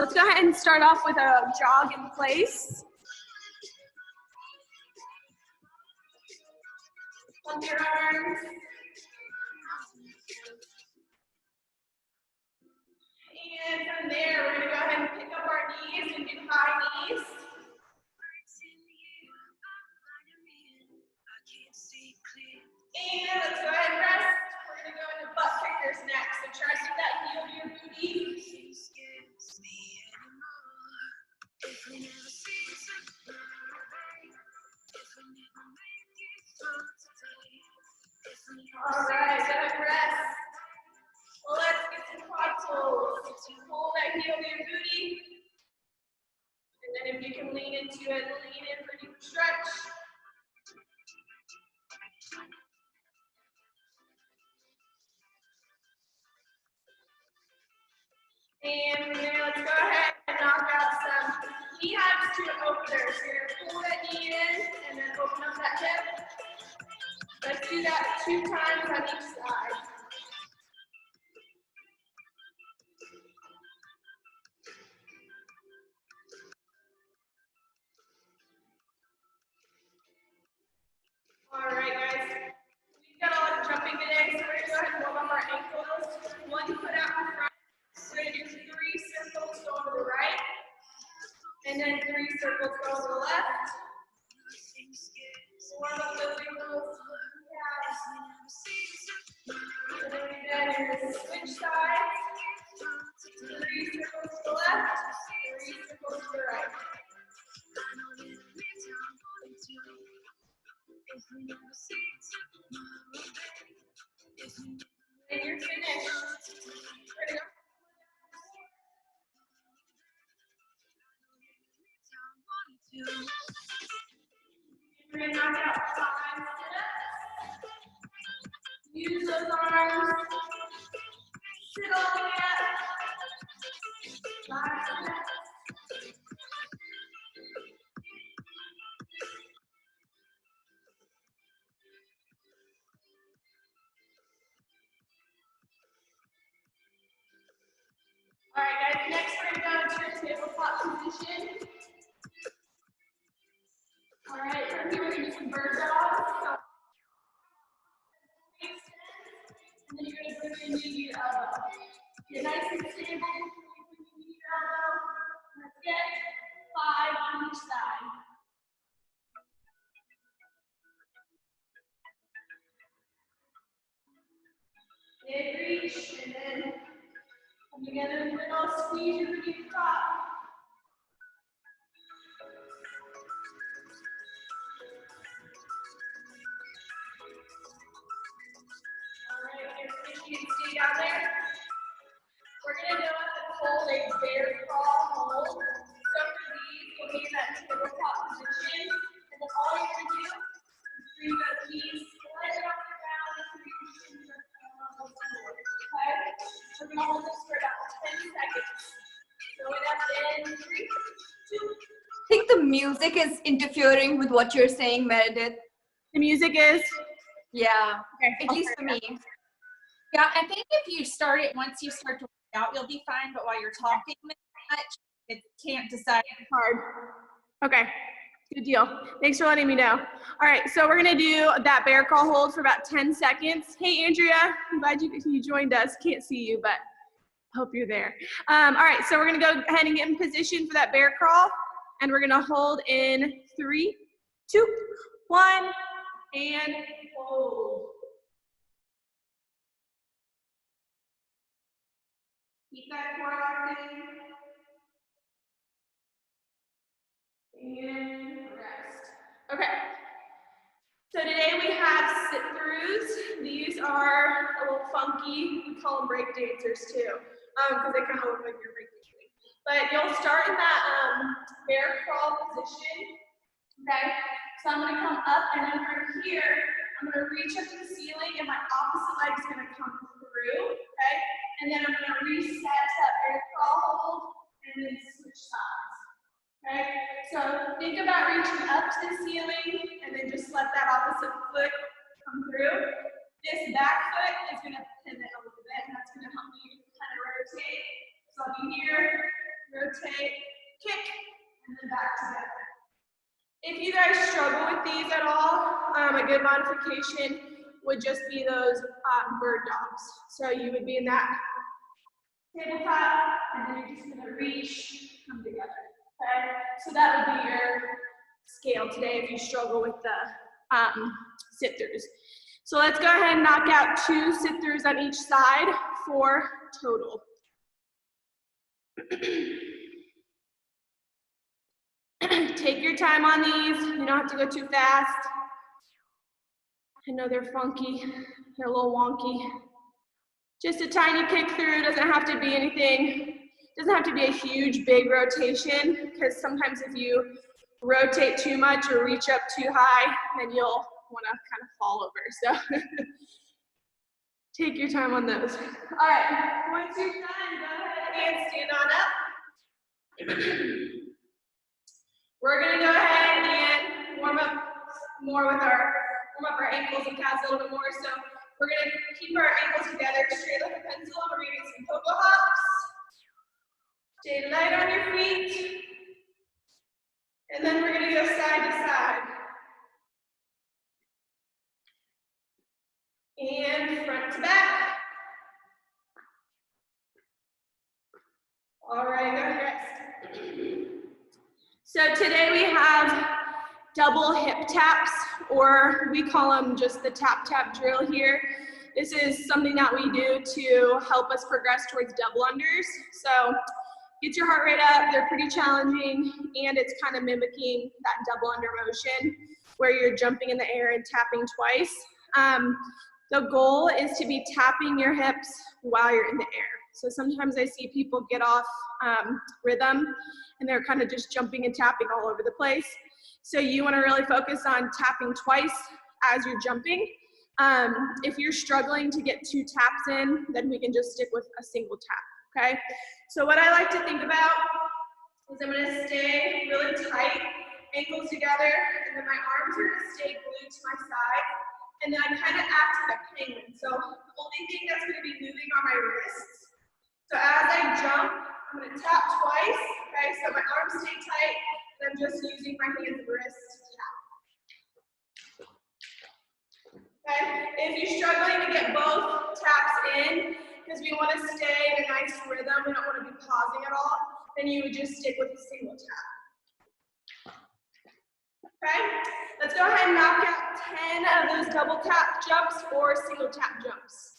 let's go ahead and start off with a jog in place. Pump your arms. And from there, we're going to go ahead and pick up our knees and do high knees. And let's go ahead and rest. We're going to go into butt kickers next. So try to do that heel to your booty. All right, go ahead and rest. Well, let's get some quad pulls. Pull that heel to your booty. And then if you can lean into it, lean in for a deep stretch. And from there, let's go ahead and knock out some knee hives to an opener. So you're going to pull that knee in and then open up that hip. Let's do that 2 times on each side. All right, guys. We've got a lot of jumping today, so we're going to go ahead and warm up our ankles. 1 foot out in front. We're going to do 3 circles going to the right, and then 3 circles going to the left. Warm up those ankles. And then we do switch sides. 3 circles to the left, 3 circles to the right. And you're finished. We're going to knock out 5 sit-ups. Use those arms. Sit all the way up. 5 sit-ups. All right, guys, next we're going to go into your tabletop position. All right, from here we're going to do some bird dogs. So, and then you're going to bring your knee to your elbow. Get nice and stable. Bring your knee to your elbow. Let's get 5 on each side. Big reach, and then come together in the middle, squeeze your booty to the top. All right, when you're finished, you can stay down there. We're going to go up and hold a bear crawl hold. So for these, you'll be in that tabletop position, and then all you're going to do is bring those knees slightly off the ground and reach into your elbows forward. Okay? We're going to hold this for about 10 seconds. Going up in 3, 2. I think the music is interfering with what you're saying, Meredith. The music is? Yeah, okay, at least for me. Yeah, I think if you start it, once you start to work out, you'll be fine. But while you're talking much, it can't decide. Hard. Okay, good deal. Thanks for letting me know. All right, so we're gonna do that bear crawl hold for about 10 seconds. Hey, Andrea, I'm glad you joined us. Can't see you, but hope you're there. All right, so we're gonna go ahead and get in position for that bear crawl, and we're gonna hold in 3, 2, 1, and hold. Keep that core locked in. And rest. Okay. So today we have sit-throughs. These are a little funky. We call them break dancers too, because they kind of look like you're break dancing. But you'll start in that bear crawl position. Okay. So I'm going to come up, and then from here, I'm going to reach up to the ceiling, and my opposite leg is going to come through. Okay. And then I'm going to reset that bear crawl hold, and then switch sides. Okay, so think about reaching up to the ceiling, and then just let that opposite foot come through. This back foot is going to pivot a little bit, and that's going to help you kind of rotate. So I'll be here, rotate, kick, and then back together. If you guys struggle with these at all, a good modification would just be those bird dogs. So you would be in that tabletop, and then you're just gonna reach, come together, okay? So that would be your scale today if you struggle with the sit-throughs. So let's go ahead and knock out 2 sit-throughs on each side for total. Take your time on these. You don't have to go too fast. I know they're funky. They're a little wonky. Just a tiny kick through. Doesn't have to be anything. Doesn't have to be a huge, big rotation, because sometimes if you rotate too much or reach up too high, then you'll want to kind of fall over. So take your time on those. All right, once you're done, go ahead and stand on up. We're gonna go ahead and warm up our ankles and calves a little bit more. So we're gonna keep our ankles together straight like a pencil. We're gonna get some pogo hops. Stay light on your feet. And then we're gonna go side to side. And front to back. All right, go rest. So today we have double hip taps, or we call them just the tap tap drill here. This is something that we do to help us progress towards double unders. So get your heart rate up. They're pretty challenging, and it's kind of mimicking that double under motion where you're jumping in the air and tapping twice. The goal is to be tapping your hips while you're in the air. So sometimes I see people get off rhythm and they're kind of just jumping and tapping all over the place. So you want to really focus on tapping twice as you're jumping. If you're struggling to get 2 taps in, then we can just stick with a single tap, okay? So what I like to think about is I'm going to stay really tight, ankles together, and then my arms are going to stay glued to my side. And then I kind of act like a penguin. So the only thing that's going to be moving are my wrists. So as I jump, I'm going to tap twice. Okay, so my arms stay tight, and I'm just using my hands and wrists to tap. Okay, if you're struggling to get both taps in, because we want to stay in a nice rhythm, we don't want to be pausing at all, then you would just stick with a single tap. Okay, let's go ahead and knock out 10 of those double tap jumps or single tap jumps.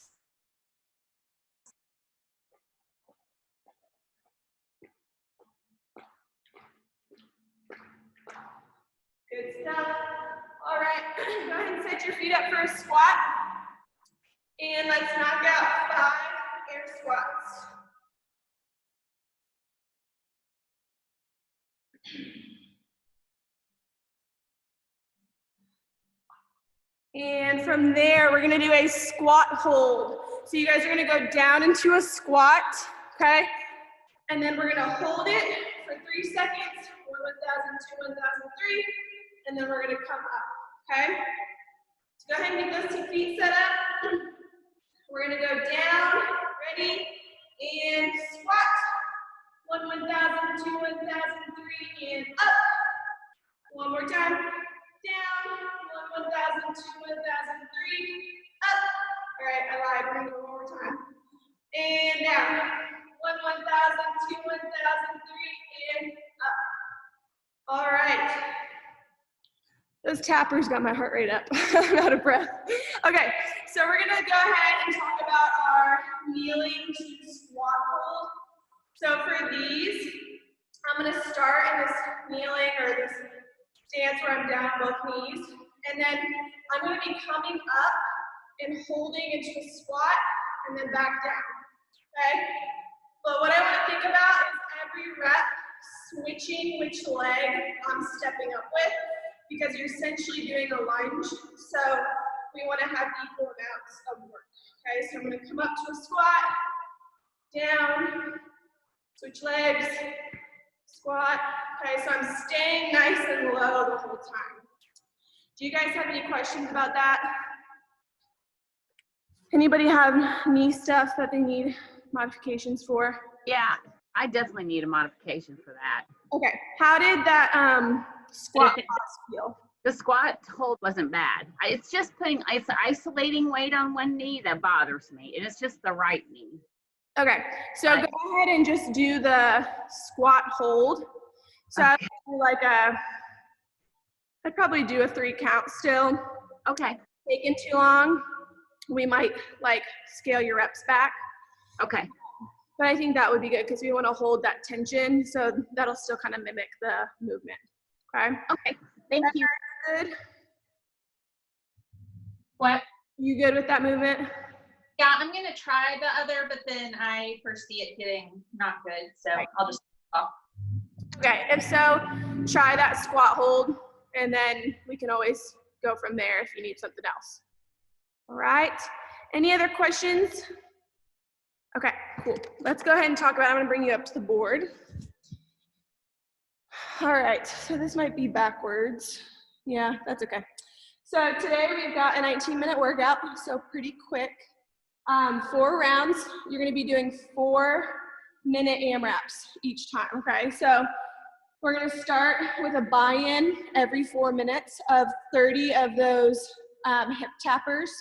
Good stuff. All right, go ahead and set your feet up for a squat. And let's knock out 5 air squats. And from there, we're gonna do a squat hold. So you guys are gonna go down into a squat, okay? And then we're gonna hold it for 3 seconds, 1, 1,000, 2, 1,003, and then we're gonna come up, okay? So go ahead and get those 2 feet set up. We're gonna go down, ready, and squat. 1, 1,000, 2, 1,003, and up. One more time, down, 1, 1,000, 2, 1,003, up. All right, I lied, we're gonna go one more time. And down, 1, 1,000, 2, 1,003, and up. All right. Those tappers got my heart rate up. I'm out of breath. Okay, so we're gonna go ahead and talk about our kneeling to squat hold. So for these, I'm gonna start in this kneeling or this stance where I'm down both knees, and then I'm gonna be coming up and holding into a squat and then back down, okay? But what I wanna think about is every rep switching which leg I'm stepping up with, because you're essentially doing a lunge, so we wanna have equal amounts of work, okay? So I'm gonna come up to a squat, down, switch legs, squat. Okay, so I'm staying nice and low the whole time. Do you guys have any questions about that? Anybody have knee stuff that they need modifications for? Yeah, I definitely need a modification for that. Okay. How did that squat If it- pause feel? The squat hold wasn't bad. It's just it's isolating weight on one knee that bothers me, and it's just the right knee. Okay. So go ahead and just do the squat hold. So Okay. I would do like I'd probably do a 3 count still. Okay. Taking too long, we might like scale your reps back. Okay. But I think that would be good because we want to hold that tension, so that'll still kind of mimic the movement. Okay. Okay. Thank you. Good. What? You good with that movement? Yeah, I'm gonna try the other, but then I foresee it getting not good, so I'll just stop. Okay. If so, try that squat hold, and then we can always go from there if you need something else. All right. Any other questions? Okay, cool. Let's go ahead and talk about it. I'm gonna bring you up to the board. All right, so this might be backwards. Yeah, that's okay. So today we've got a 19-minute workout, so pretty quick. 4 rounds. You're gonna be doing 4-minute AMRAPs each time, okay? So we're gonna start with a buy-in every 4 minutes of 30 of those hip tappers.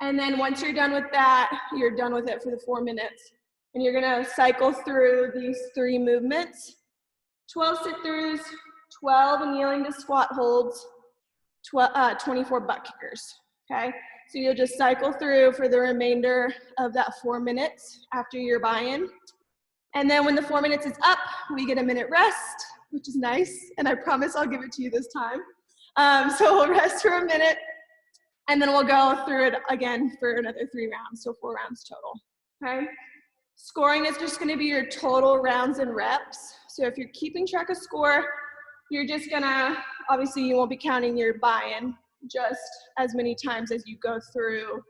And then once you're done with that, you're done with it for the 4 minutes. And you're gonna cycle through these 3 movements: 12 sit-throughs, 12 kneeling to squat holds, 24 butt kickers, okay? So you'll just cycle through for the remainder of that 4 minutes after your buy-in. And then when the 4 minutes is up, we get a minute rest, which is nice, and I promise I'll give it to you this time. So we'll rest for a minute, and then we'll go through it again for another 3 rounds, so 4 rounds total, okay? Scoring is just gonna be your total rounds and reps. So if you're keeping track of score, you're just gonna, obviously you won't be counting your buy-in, just as many times as you go through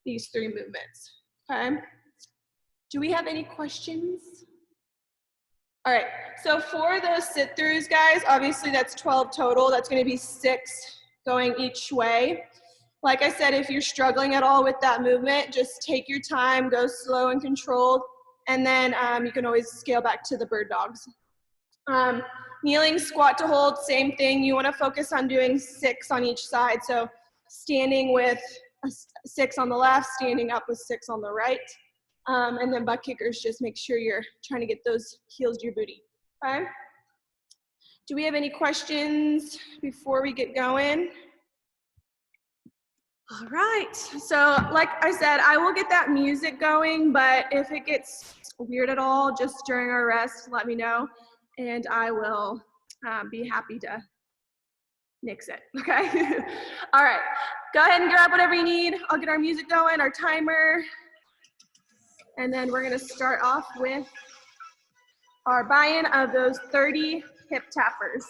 these 3 movements, okay? Do we have any questions? All right, so for those sit-throughs, guys, obviously that's 12 total. That's gonna be 6 going each way. Like I said, if you're struggling at all with that movement, just take your time, go slow and controlled, and then you can always scale back to the bird dogs. Kneeling, squat to hold, same thing. You wanna focus on doing 6 on each side. So standing with 6 on the left, standing up with 6 on the right. And then butt kickers, just make sure you're trying to get those heels to your booty, okay? Do we have any questions before we get going? All right, so like I said, I will get that music going, but if it gets weird at all, just during our rest, let me know, and I will be happy to nix it, okay? All right, go ahead and grab whatever you need. I'll get our music going, our timer, and then we're gonna start off with our buy-in of those 30 hip tappers.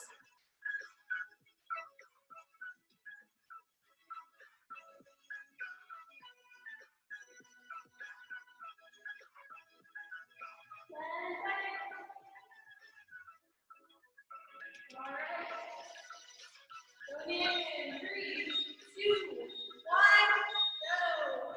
In 3, 2, 1, go.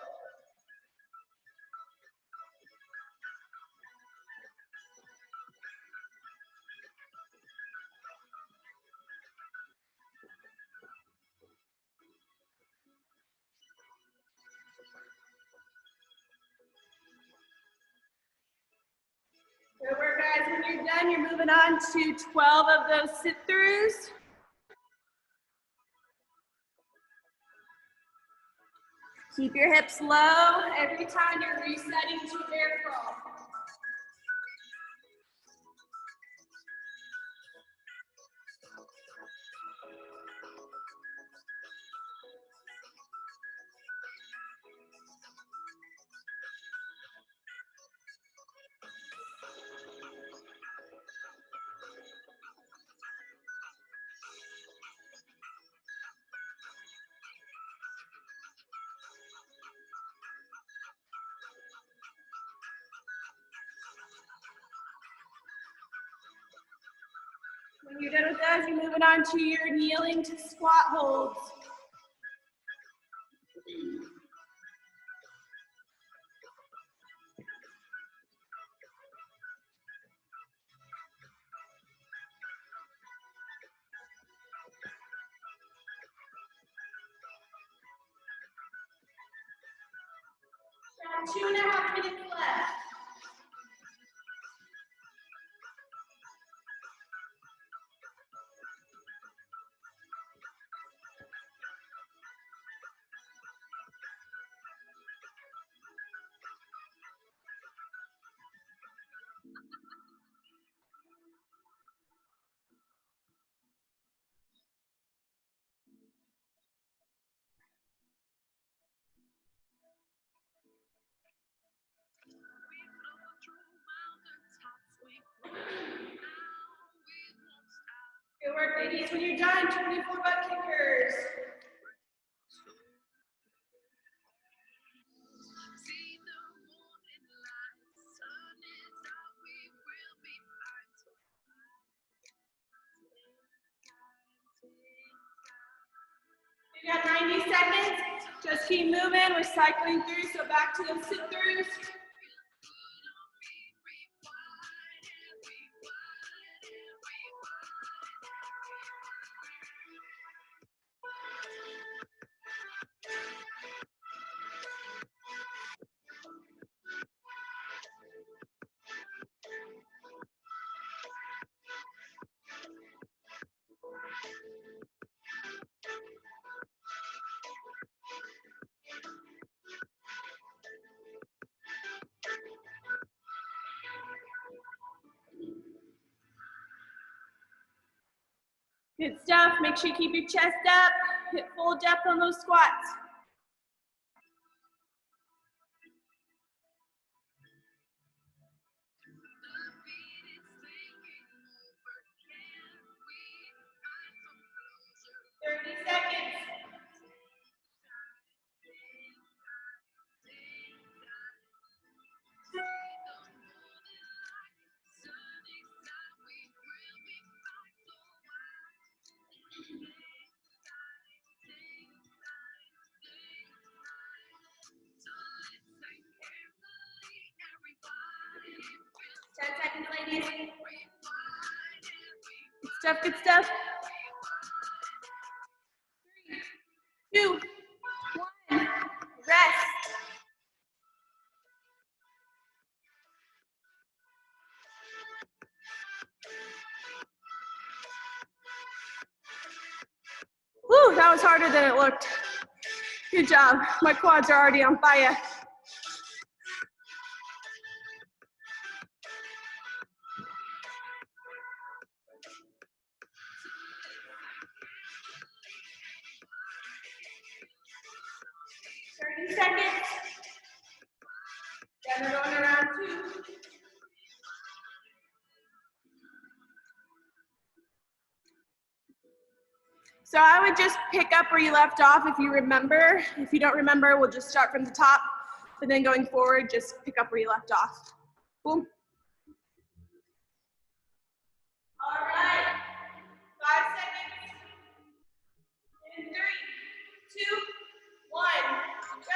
Good work, guys. When you're done, you're moving on to 12 of those sit-throughs. Keep your hips low every time you're resetting to bear crawl. When you're done with those, you're moving on to your kneeling to squat holds. 2.5 minutes left. Good work, ladies. When you're done, 24 butt kickers. We got 90 seconds. Just keep moving. We're cycling through, so back to those sit-throughs. Good stuff. Make sure you keep your chest up. Hit full depth on those squats. Seconds. Ladies. Good stuff, good stuff. 3, 2, 1, rest. Whew, that was harder than it looked. Good job. My quads are already on fire. Seconds. Then we're going around 2. So I would just pick up where you left off if you remember. If you don't remember, we'll just start from the top. But then going forward, just pick up where you left off. Boom. All right. 5 seconds. In 3, 2, 1, go.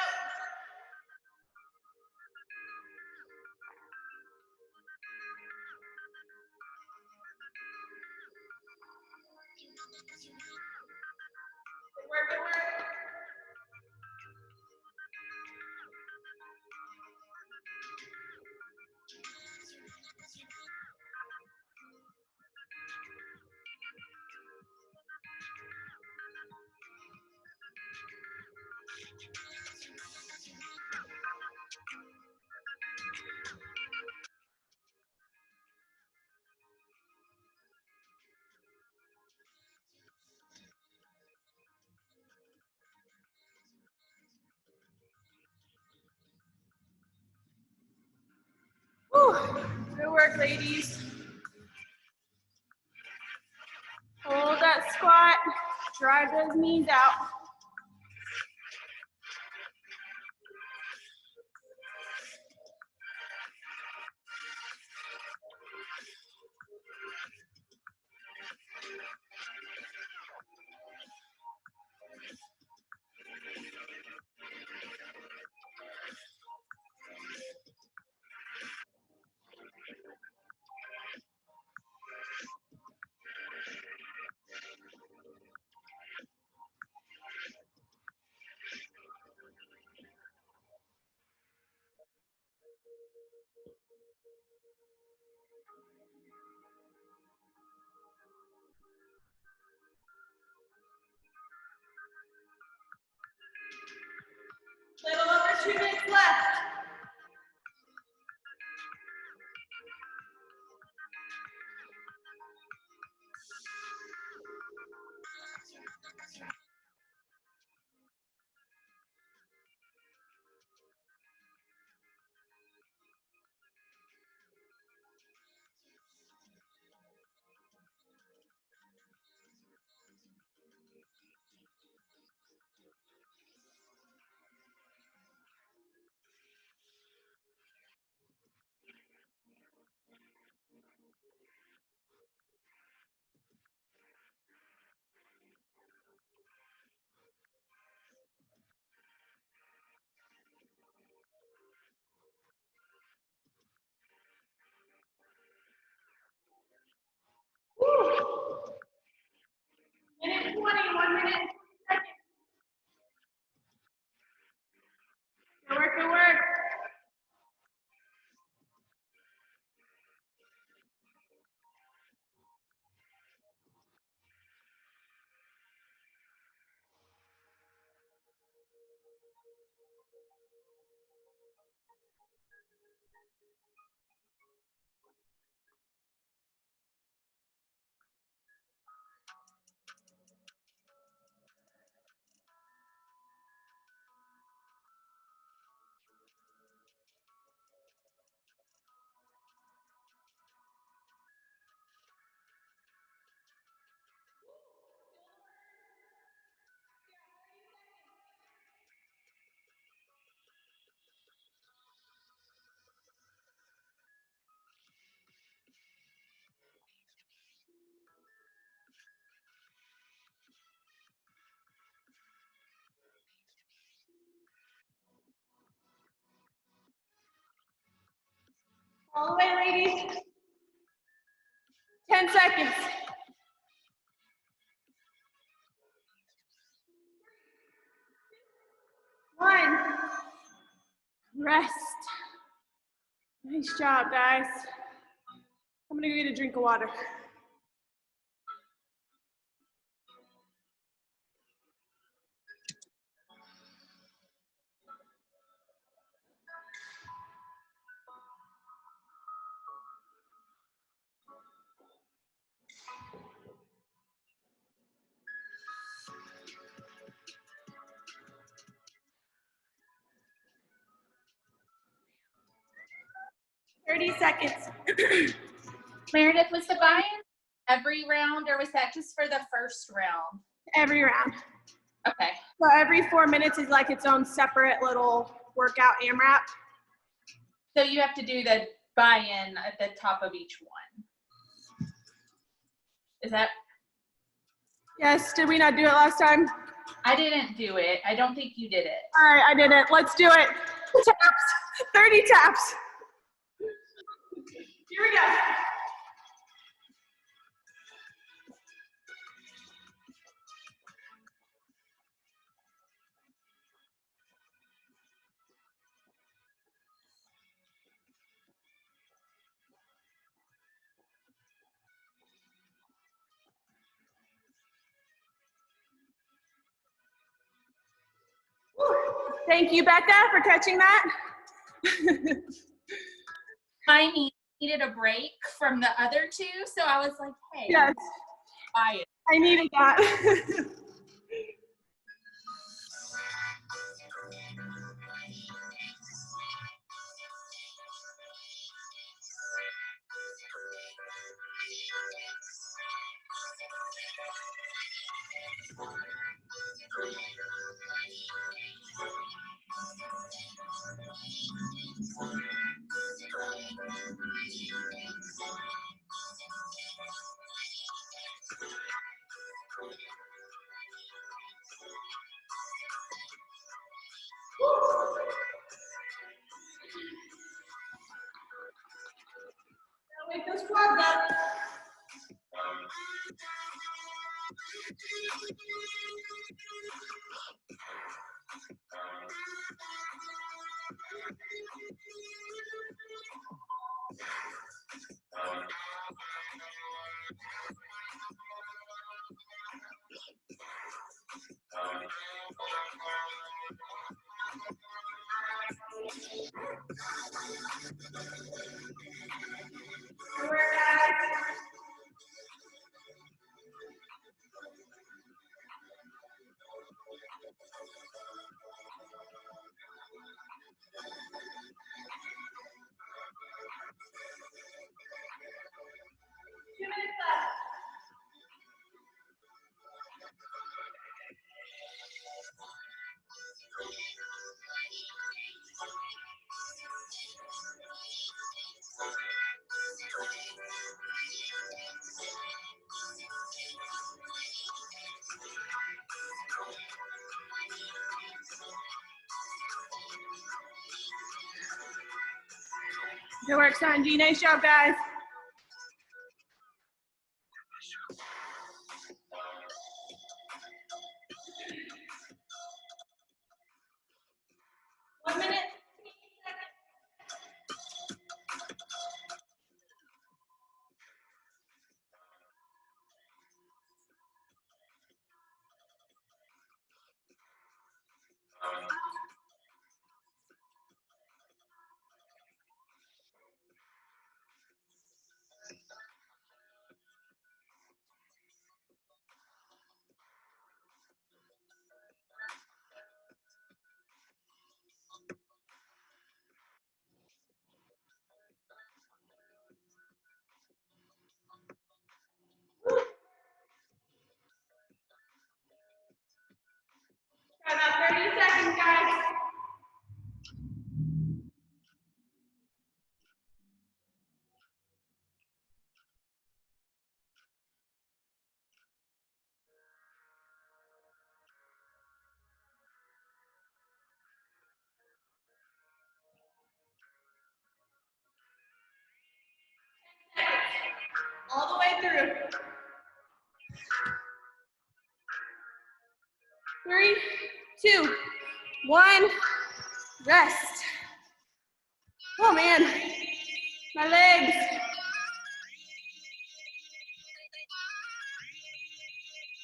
Good work, good work. Whew. Good work, ladies. Hold that squat. Drive those knees out. All the way, ladies. 10 seconds. One. Rest. Nice job, guys. I'm gonna go get a drink of water. Thirty seconds. Meredith, was the buy-in every round or was that just for the first round? Every round. Okay. So every 4 minutes is like its own separate little workout AMRAP. So you have to do the buy-in at the top of each one. Is that? Yes, did we not do it last time? I didn't do it. I don't think you did it. All right, I did it. Let's do it. Taps, 30 taps. Here we go. Thank you, Becca, for catching that. My knee needed a break from the other two, so I was like, hey, Yes, buy it. I needed that. Wake those quads up. Good work, guys. Two minutes left. Good work, Sanji. Nice job, guys. One minute. All the way through. 3, 2, 1. Rest. Oh man, my legs.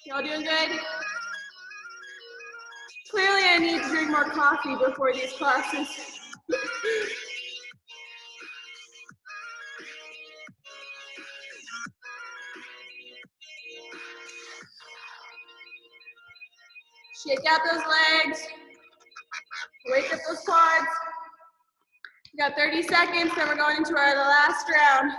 Y'all doing good? Clearly I need to drink more coffee before these classes. Shake out those legs. Wake up those quads. We got 30 seconds, then we're going into our last round.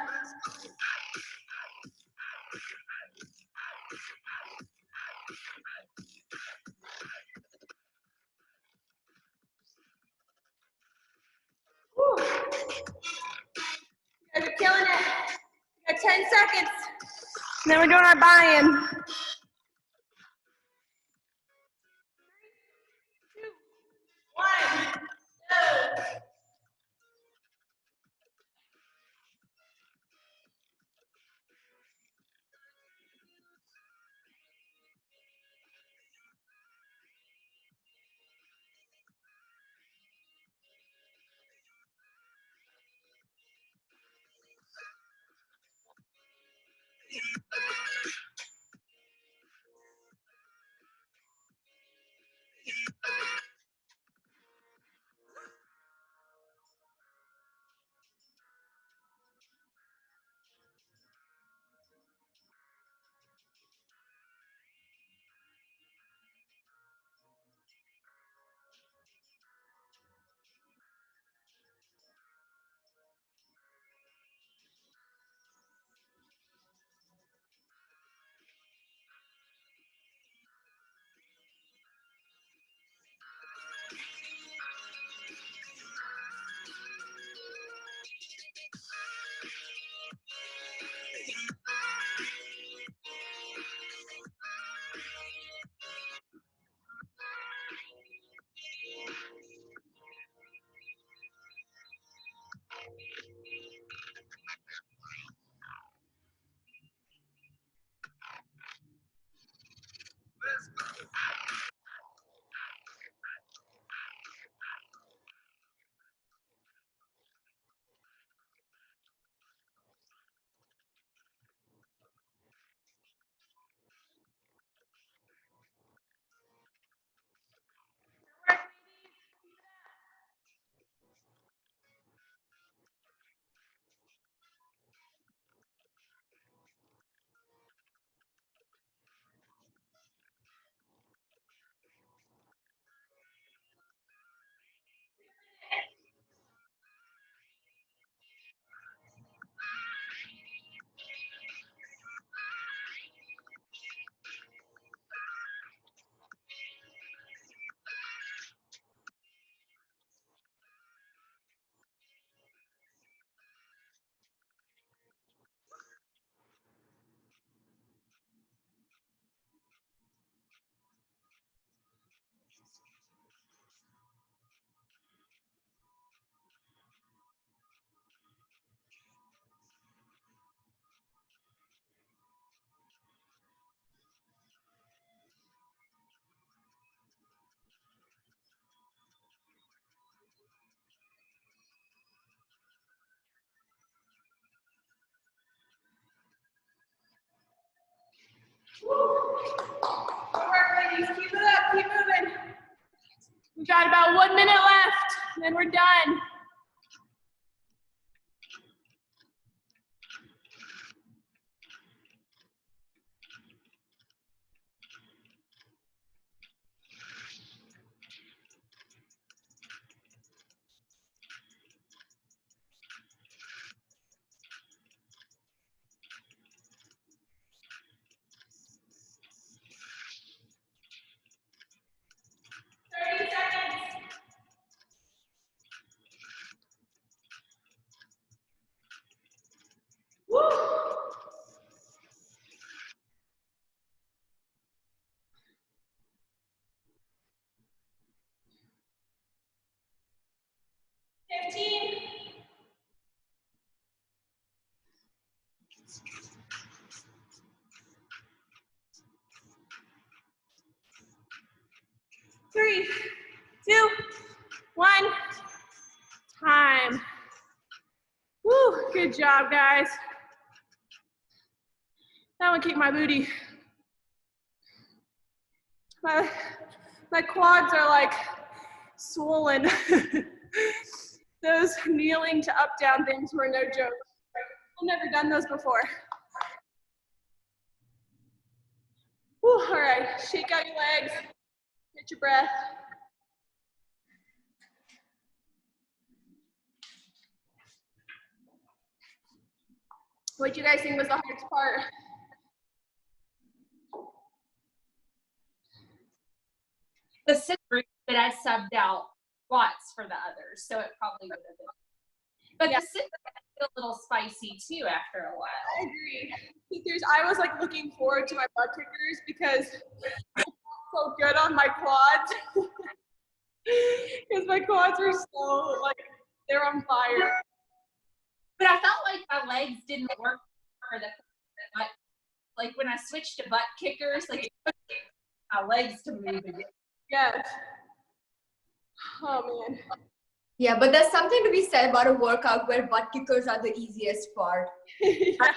Woo. You guys are killing it. We got 10 seconds. And then we're doing our buy-in. 3, 2, 1, go. Good work, ladies. Keep it up. Keep moving. We got about 1 minute left, and then we're done. 3, 2, 1. Time. Woo, good job, guys. That one kicked my booty. My quads are like swollen. Those kneeling to up down things were no joke. I've never done those before. Whew, all right, shake out your legs, get your breath. What do you guys think was the hardest part? The sit through, but I subbed out squats for the others, so it probably would have been. But Yeah. the sit through a little spicy too after a while. I agree. I was like looking forward to my butt kickers because I felt so good on my quads. Because my quads are so like, they're on fire. But I felt like my legs didn't work for the butt. Like when I switched to butt kickers, like it took my legs to move again. Yes. Oh man. Yeah, but there's something to be said about a workout where butt kickers are the easiest part. Yeah.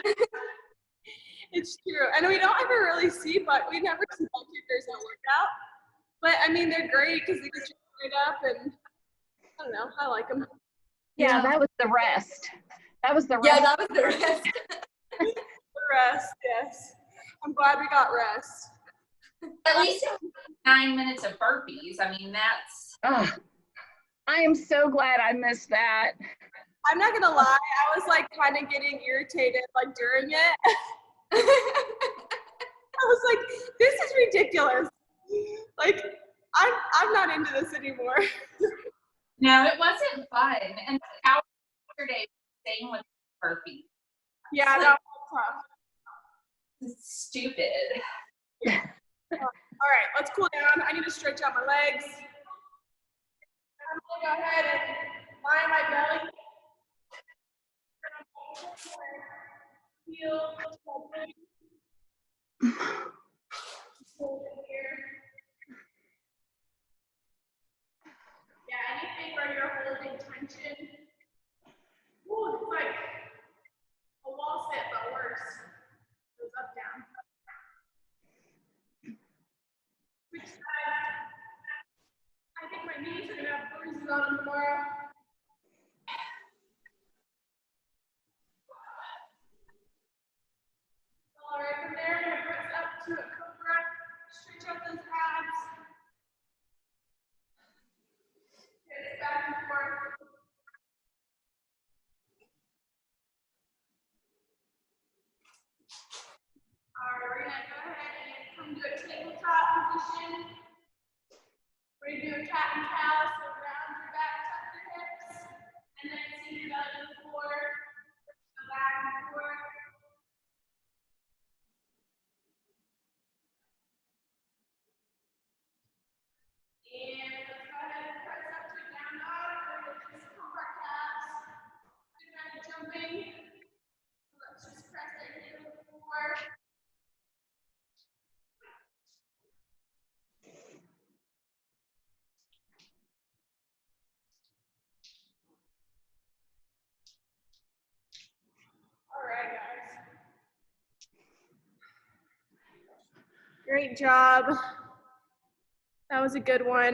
It's true. And we don't ever really see, but we never see butt kickers in a workout. But I mean, they're great because they get you straight up, and I don't know, I like them. Yeah, that was the rest. That was the rest. Yeah, that was the rest. The rest, yes. I'm glad we got rest. At least it was 9 minutes of burpees. I mean, that's. Oh, I am so glad I missed that. I'm not gonna lie, I was like kind of getting irritated like during it. I was like, this is ridiculous. Like, I'm not into this anymore. No, it wasn't fun. And our yesterday, same with burpees. Yeah, that was tough. It's stupid. All right, let's cool down. I need to stretch out my legs. I'm gonna go ahead and lie on my belly. Heel. Hold it here. Yeah, anything where you're holding tension. Ooh, it's like a wall sit, but worse. Goes up, down. Which side? I think my knees are gonna have bruises on them tomorrow. All right, from there, I'm gonna press up to a cobra. Stretch out those abs. Get it back and forth. All right, we're gonna go ahead and come to a tabletop position. We're gonna do a cat and cow, so round your back, tuck your hips, and then see your belly to the floor. Go back and forth. And let's go ahead and press up to a down dog. We're gonna just pump our calves. Good kind of jumping. So let's just press it into the floor. All right, guys. Great job. That was a good one.